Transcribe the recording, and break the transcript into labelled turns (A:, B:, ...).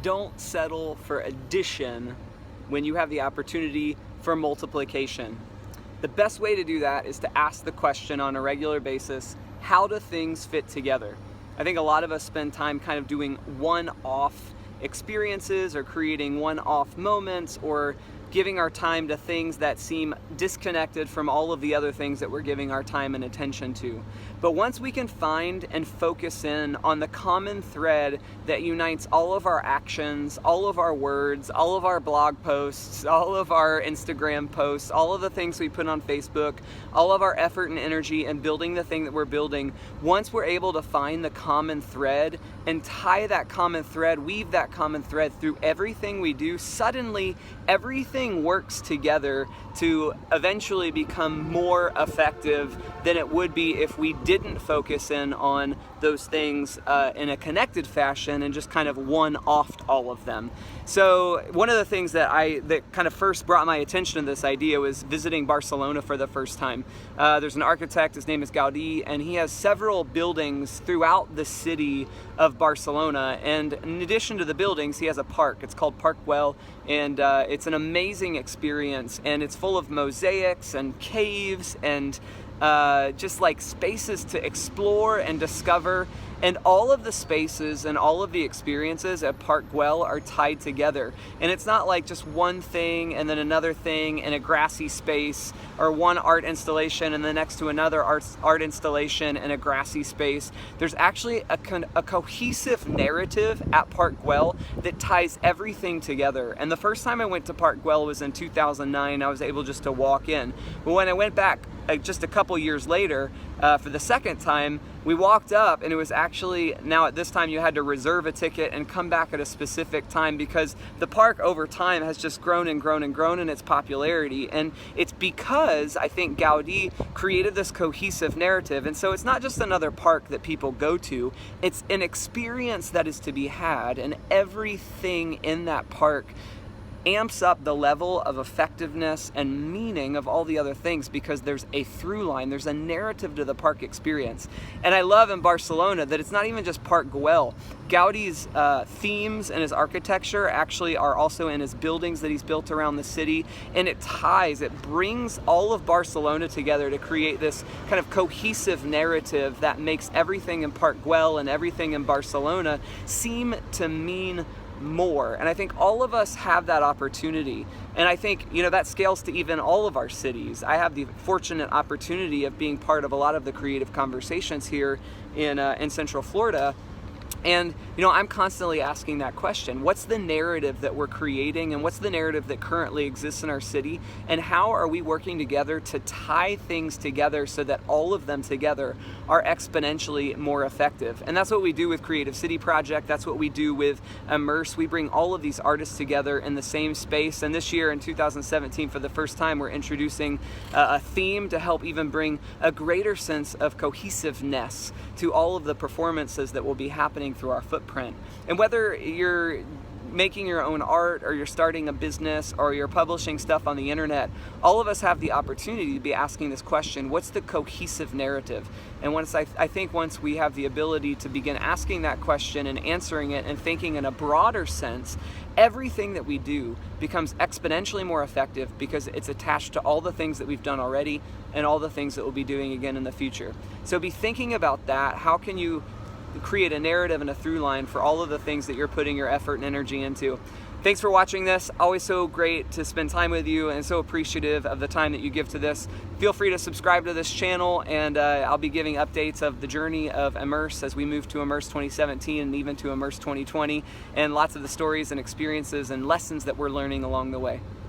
A: Don't settle for addition when you have the opportunity for multiplication. The best way to do that is to ask the question on a regular basis, how do things fit together? I think a lot of us spend time kind of doing one-off experiences or creating one-off moments or giving our time to things that seem disconnected from all of the other things that we're giving our time and attention to. But once we can find and focus in on the common thread that unites all of our actions, all of our words, all of our blog posts, all of our Instagram posts, all of the things we put on Facebook, all of our effort and energy in building the thing that we're building, once we're able to find the common thread and tie that common thread, weave that common thread through everything we do, suddenly everything works together to eventually become more effective than it would be if we didn't focus in on those things in a connected fashion and just kind of one-offed all of them. So one of the things that kind of first brought my attention to this idea was visiting Barcelona for the first time. There's an architect, his name is Gaudí, and he has several buildings throughout the city of Barcelona, and in addition to the buildings, he has a park. It's called Park Güell, and it's an amazing experience, and it's full of mosaics and caves and just like spaces to explore and discover. And all of the spaces and all of the experiences at Park Güell are tied together. And it's not like just one thing and then another thing in a grassy space, or one art installation and then next to another art installation in a grassy space. There's actually a cohesive narrative at Park Güell that ties everything together. And the first time I went to Park Güell was in 2009. I was able just to walk in. But when I went back just a couple years later, for the second time, we walked up, and it was actually, now at this time you had to reserve a ticket and come back at a specific time, because the park over time has just grown and grown and grown in its popularity. And it's because I think Gaudí created this cohesive narrative. And so it's not just another park that people go to, it's an experience that is to be had, and everything in that park amps up the level of effectiveness and meaning of all the other things, because there's a through line, there's a narrative to the park experience. And I love in Barcelona that it's not even just Park Güell. Gaudí's themes and his architecture actually are also in his buildings that he's built around the city, and it brings all of Barcelona together to create this kind of cohesive narrative that makes everything in Park Güell and everything in Barcelona seem to mean more. And I think all of us have that opportunity, and I think, you know, that scales to even all of our cities. I have the fortunate opportunity of being part of a lot of the creative conversations here in Central Florida. And, you know, I'm constantly asking that question. What's the narrative that we're creating, and what's the narrative that currently exists in our city, and how are we working together to tie things together so that all of them together are exponentially more effective? And that's what we do with Creative City Project. That's what we do with Immerse. We bring all of these artists together in the same space. And this year in 2017, for the first time, we're introducing a theme to help even bring a greater sense of cohesiveness to all of the performances that will be happening through our footprint. And whether you're making your own art, or you're starting a business, or you're publishing stuff on the internet, all of us have the opportunity to be asking this question: what's the cohesive narrative? And I think once we have the ability to begin asking that question and answering it and thinking in a broader sense, everything that we do becomes exponentially more effective, because it's attached to all the things that we've done already and all the things that we'll be doing again in the future. So be thinking about that. How can you create a narrative and a through line for all of the things that you're putting your effort and energy into? Thanks for watching this. Always so great to spend time with you, and so appreciative of the time that you give to this. Feel free to subscribe to this channel, and I'll be giving updates of the journey of Immerse as we move to Immerse 2017 and even to Immerse 2020, and lots of the stories and experiences and lessons that we're learning along the way.